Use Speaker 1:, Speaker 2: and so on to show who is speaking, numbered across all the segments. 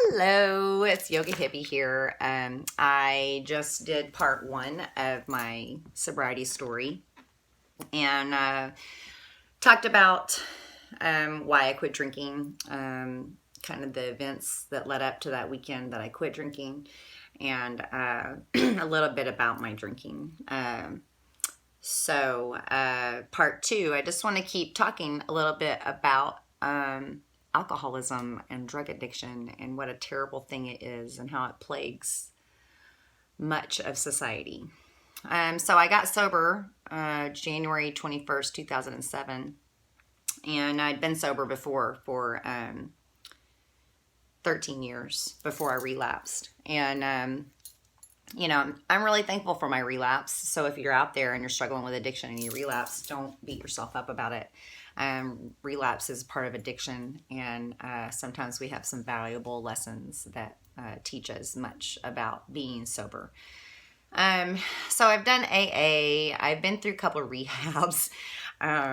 Speaker 1: Hello, it's Yoga Hippie here. I just did part 1 of my sobriety story and talked about why I quit drinking, kind of the events that led up to that weekend that I quit drinking, and a little bit about my drinking. Part 2, I just want to keep talking a little bit about alcoholism and drug addiction and what a terrible thing it is and how it plagues much of society. So I got sober January 21st, 2007, and I'd been sober before for 13 years before I relapsed. And, I'm really thankful for my relapse. So if you're out there and you're struggling with addiction and you relapse, don't beat yourself up about it. Relapse is part of addiction, and sometimes we have some valuable lessons that teach us much about being sober. So I've done AA. I've been through a couple of rehabs. I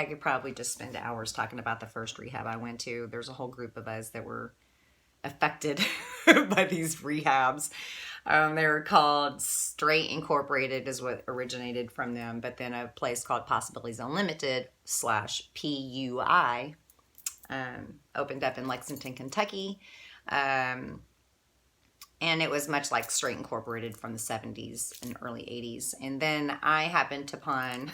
Speaker 1: could probably just spend hours talking about the first rehab I went to. There's a whole group of us that were affected by these rehabs. They were called Straight Incorporated is what originated from them, but then a place called Possibilities Unlimited /PUI opened up in Lexington, Kentucky. And it was much like Straight Incorporated from the 70s and early 80s. And then I happened upon,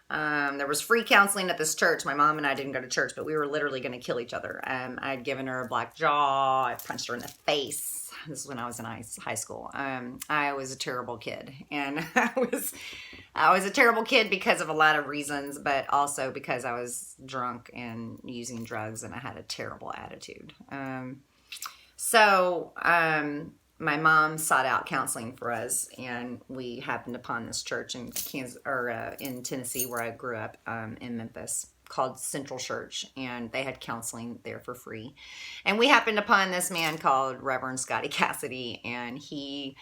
Speaker 1: there was free counseling at this church. My mom and I didn't go to church, but we were literally going to kill each other. I'd given her a black jaw. I punched her in the face. This is when I was in high school. I was a terrible kid, and I was a terrible kid because of a lot of reasons, but also because I was drunk and using drugs, and I had a terrible attitude. My mom sought out counseling for us, and we happened upon this church in in Tennessee, where I grew up, in Memphis, called Central Church, and they had counseling there for free. And we happened upon this man called Reverend Scotty Cassidy, and he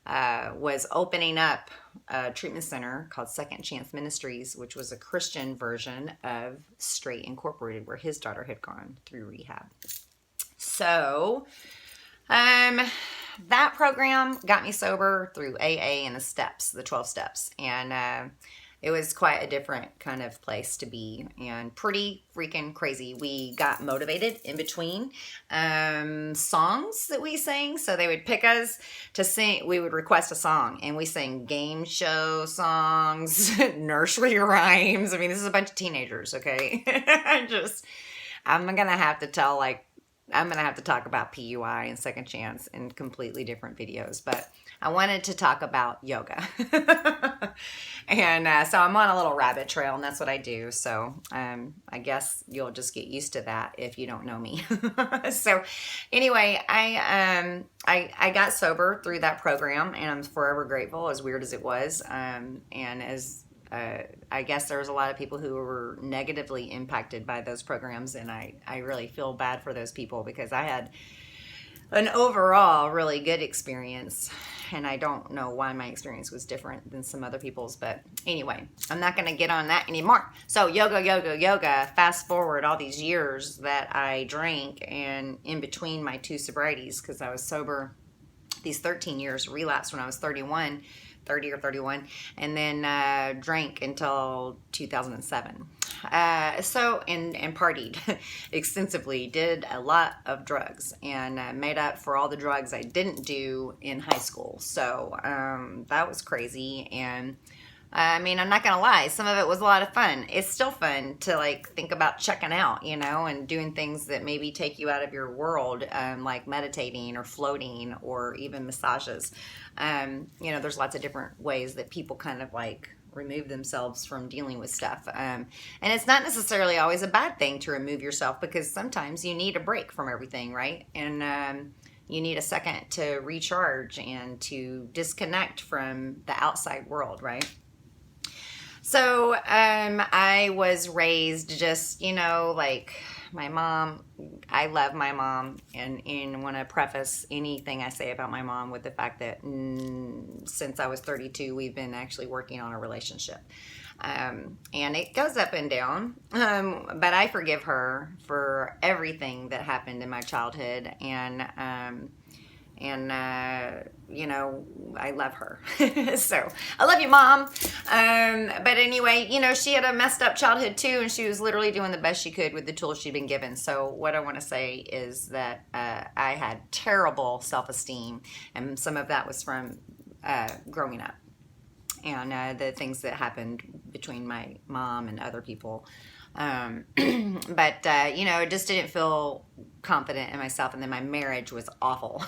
Speaker 1: was opening up a treatment center called Second Chance Ministries, which was a Christian version of Straight Incorporated, where his daughter had gone through rehab. So, that program got me sober through AA and the 12 steps. And it was quite a different kind of place to be and pretty freaking crazy. We got motivated in between songs that we sang. So they would pick us to sing. We would request a song, and we sang game show songs, nursery rhymes. I mean, this is a bunch of teenagers, okay? I'm going to have to talk about PUI and Second Chance in completely different videos, but I wanted to talk about yoga. And so I'm on a little rabbit trail, and that's what I do. So I guess you'll just get used to that if you don't know me. So anyway, I got sober through that program, and I'm forever grateful, as weird as it was. And as I guess there was a lot of people who were negatively impacted by those programs, and I really feel bad for those people because I had an overall really good experience, and I don't know why my experience was different than some other people's, but anyway, I'm not going to get on that anymore. So yoga, fast forward all these years that I drank, and in between my 2 sobrieties, because I was sober these 13 years, relapsed when I was 30 or 31, and then drank until 2007. And partied extensively, did a lot of drugs, and made up for all the drugs I didn't do in high school. So that was crazy. And I mean, I'm not gonna lie, some of it was a lot of fun. It's still fun to think about checking out, and doing things that maybe take you out of your world, like meditating or floating or even massages. There's lots of different ways that people kind of remove themselves from dealing with stuff. And it's not necessarily always a bad thing to remove yourself, because sometimes you need a break from everything, right? And you need a second to recharge and to disconnect from the outside world, right? So I was raised just, my mom. I love my mom, and want to preface anything I say about my mom with the fact that since I was 32, we've been actually working on a relationship. And it goes up and down. But I forgive her for everything that happened in my childhood. You know, I love her. So I love you, Mom. But anyway, you know, she had a messed up childhood too, and she was literally doing the best she could with the tools she'd been given. So what I want to say is that I had terrible self-esteem, and some of that was from growing up and the things that happened between my mom and other people. But you know, it just didn't feel confident in myself. And then my marriage was awful.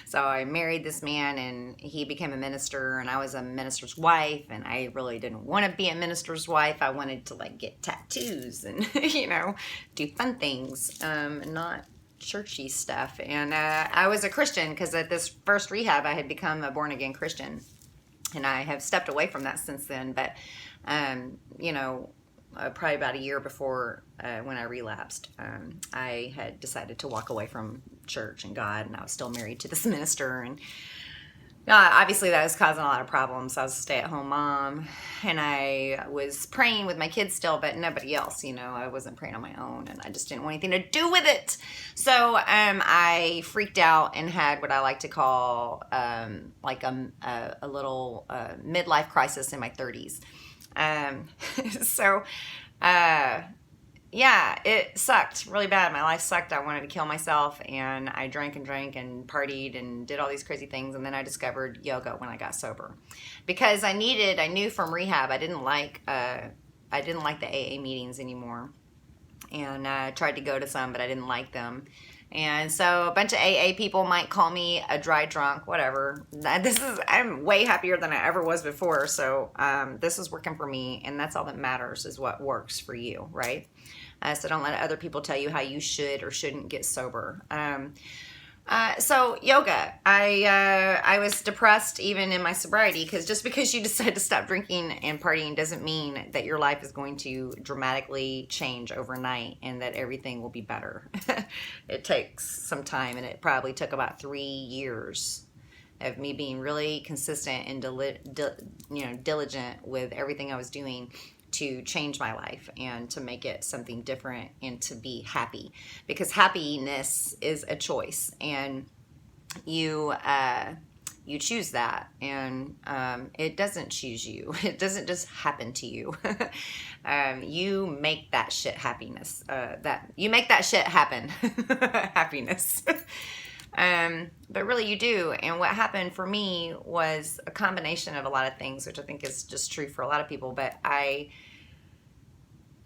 Speaker 1: So I married this man, and he became a minister, and I was a minister's wife, and I really didn't want to be a minister's wife. I wanted to like get tattoos and, you know, do fun things, not churchy stuff. And I was a Christian because at this first rehab, I had become a born-again Christian. And I have stepped away from that since then. But, you know, probably about a year before when I relapsed, I had decided to walk away from church and God, and I was still married to this minister. And obviously that was causing a lot of problems. I was a stay-at-home mom, and I was praying with my kids still, but nobody else, you know. I wasn't praying on my own, and I just didn't want anything to do with it. So I freaked out and had what I like to call like a little midlife crisis in my 30s. So yeah, it sucked really bad. My life sucked. I wanted to kill myself, and I drank and drank and partied and did all these crazy things. And then I discovered yoga when I got sober, because I knew from rehab, I didn't like the AA meetings anymore, and I tried to go to some, but I didn't like them. And so a bunch of AA people might call me a dry drunk, whatever. I'm way happier than I ever was before. So this is working for me, and that's all that matters, is what works for you, right? So don't let other people tell you how you should or shouldn't get sober. So yoga, I was depressed even in my sobriety, because just because you decide to stop drinking and partying doesn't mean that your life is going to dramatically change overnight and that everything will be better. It takes some time, and it probably took about 3 years of me being really consistent and diligent with everything I was doing to change my life and to make it something different and to be happy, because happiness is a choice, and you choose that, and it doesn't choose you. It doesn't just happen to you. You make that shit happiness. You make that shit happen. Happiness. But really you do. And what happened for me was a combination of a lot of things, which I think is just true for a lot of people. But I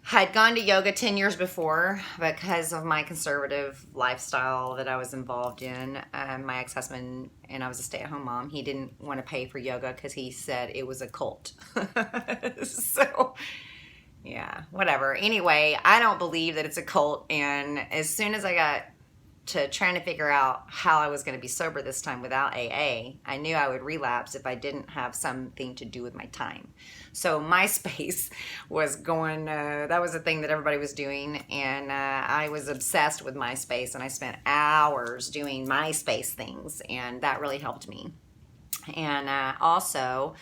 Speaker 1: had gone to yoga 10 years before because of my conservative lifestyle that I was involved in. My ex-husband, and I was a stay-at-home mom, he didn't want to pay for yoga because he said it was a cult. So yeah, whatever. Anyway, I don't believe that it's a cult. And as soon as I got to trying to figure out how I was going to be sober this time without AA, I knew I would relapse if I didn't have something to do with my time. So MySpace was going, that was a thing that everybody was doing, and I was obsessed with MySpace, and I spent hours doing MySpace things, and that really helped me. And also,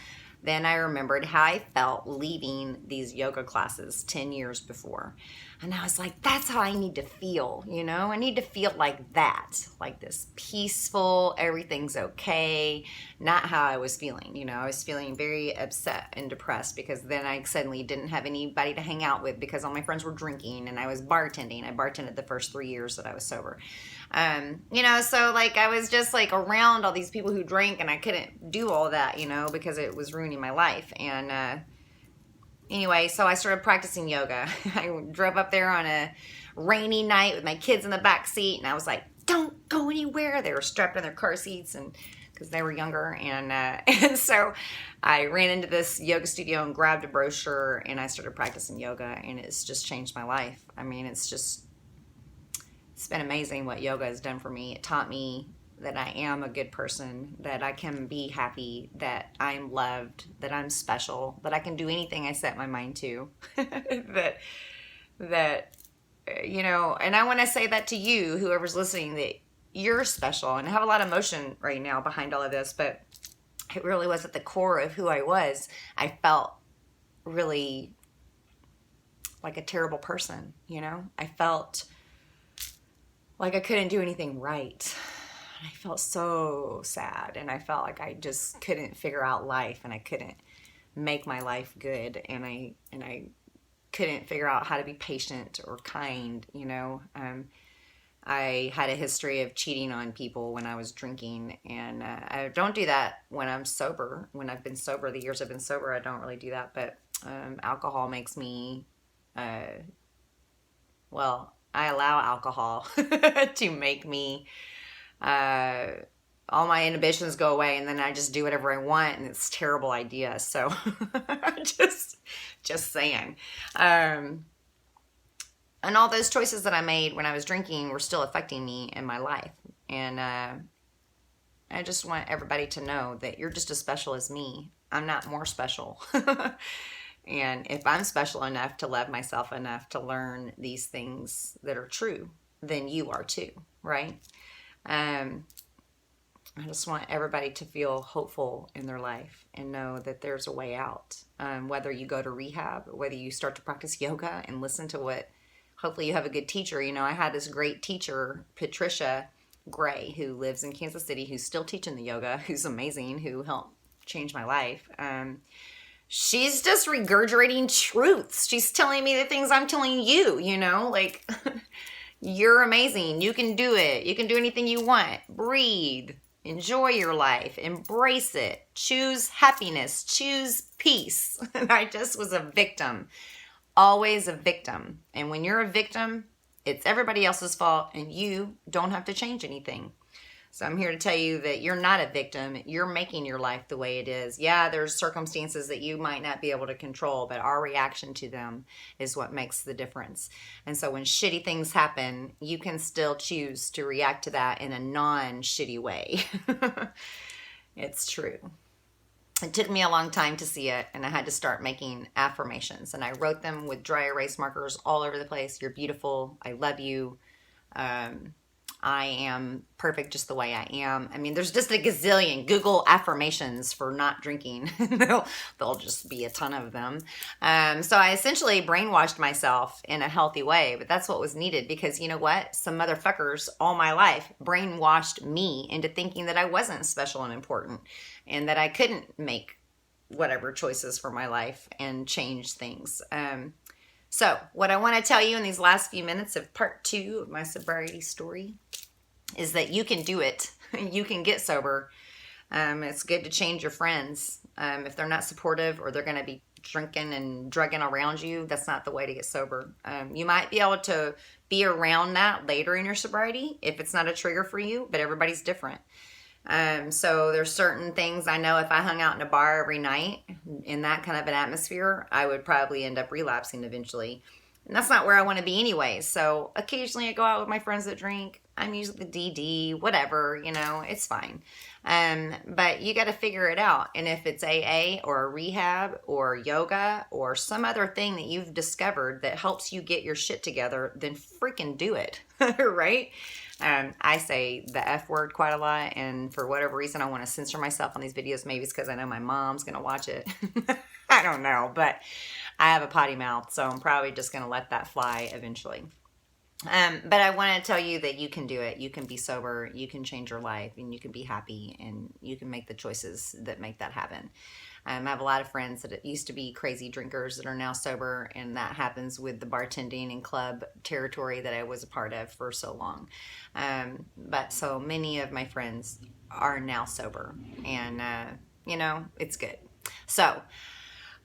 Speaker 1: then I remembered how I felt leaving these yoga classes 10 years before. And I was like, that's how I need to feel, you know? I need to feel like that, like this peaceful, everything's okay, not how I was feeling, you know? I was feeling very upset and depressed because then I suddenly didn't have anybody to hang out with because all my friends were drinking, and I was bartending. I bartended the first 3 years that I was sober. You know, so like I was just like around all these people who drank, and I couldn't do all that, you know, because it was ruining my life. And anyway, so I started practicing yoga. I drove up there on a rainy night with my kids in the back seat, and I was like, don't go anywhere. They were strapped in their car seats, and because they were younger, and so I ran into this yoga studio and grabbed a brochure, and I started practicing yoga, and it's just changed my life. I mean, it's been amazing what yoga has done for me. It taught me that I am a good person, that I can be happy, that I'm loved, that I'm special, that I can do anything I set my mind to. that you know, and I want to say that to you, whoever's listening, that you're special. And I have a lot of emotion right now behind all of this, but it really was at the core of who I was. I felt really like a terrible person, you know? I felt like I couldn't do anything right. I felt so sad, and I felt like I just couldn't figure out life, and I couldn't make my life good, and I couldn't figure out how to be patient or kind, you know. I had a history of cheating on people when I was drinking, and I don't do that when I'm sober. When I've been sober, the years I've been sober, I don't really do that. But alcohol makes me, well, I allow alcohol to make me, all my inhibitions go away, and then I just do whatever I want, and it's a terrible idea. So just saying. And all those choices that I made when I was drinking were still affecting me in my life. And I just want everybody to know that you're just as special as me. I'm not more special. And if I'm special enough to love myself enough to learn these things that are true, then you are too, right? I just want everybody to feel hopeful in their life and know that there's a way out. Whether you go to rehab, whether you start to practice yoga and listen to what, hopefully you have a good teacher. You know, I had this great teacher, Patricia Gray, who lives in Kansas City, who's still teaching the yoga, who's amazing, who helped change my life. She's just regurgitating truths. She's telling me the things I'm telling you, you know, like, you're amazing. You can do it. You can do anything you want. Breathe. Enjoy your life. Embrace it. Choose happiness. Choose peace. And I just was a victim. Always a victim. And when you're a victim, it's everybody else's fault, and you don't have to change anything. So I'm here to tell you that you're not a victim. You're making your life the way it is. Yeah, there's circumstances that you might not be able to control, but our reaction to them is what makes the difference. And so when shitty things happen, you can still choose to react to that in a non-shitty way. It's true. It took me a long time to see it, and I had to start making affirmations. And I wrote them with dry erase markers all over the place. You're beautiful. I love you. I am perfect just the way I am. I mean, there's just a gazillion. Google affirmations for not drinking. There'll just be a ton of them. So I essentially brainwashed myself in a healthy way, but that's what was needed, because you know what? Some motherfuckers all my life brainwashed me into thinking that I wasn't special and important, and that I couldn't make whatever choices for my life and change things. So what I want to tell you in these last few minutes of part 2 of my sobriety story is that you can do it. You can get sober. It's good to change your friends. If they're not supportive, or they're going to be drinking and drugging around you, that's not the way to get sober. You might be able to be around that later in your sobriety if it's not a trigger for you, but everybody's different. So there's certain things I know if I hung out in a bar every night in that kind of an atmosphere, I would probably end up relapsing eventually. And that's not where I want to be anyway. So occasionally I go out with my friends that drink. I'm usually the DD, whatever, you know, it's fine. But you got to figure it out. And if it's AA or a rehab or yoga or some other thing that you've discovered that helps you get your shit together, then freaking do it, right? I say the F word quite a lot, and for whatever reason, I want to censor myself on these videos. Maybe it's because I know my mom's going to watch it. I don't know, but I have a potty mouth, so I'm probably just going to let that fly eventually. But I want to tell you that you can do it. You can be sober, you can change your life, and you can be happy, and you can make the choices that make that happen. I have a lot of friends that used to be crazy drinkers that are now sober, and that happens with the bartending and club territory that I was a part of for so long. But so many of my friends are now sober, and, you know, it's good. So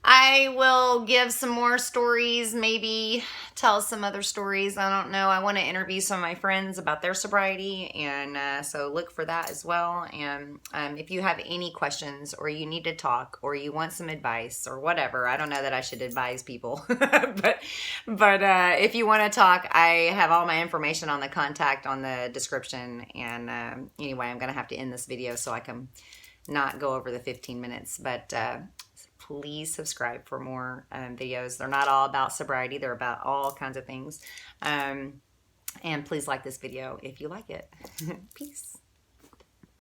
Speaker 1: I will give some more stories, maybe tell some other stories. I don't know. I want to interview some of my friends about their sobriety, and so look for that as well. And if you have any questions, or you need to talk, or you want some advice or whatever, I don't know that I should advise people, but if you want to talk, I have all my information on the contact on the description. And anyway, I'm going to have to end this video so I can not go over the 15 minutes, but please subscribe for more videos. They're not all about sobriety. They're about all kinds of things. And please like this video if you like it. Peace.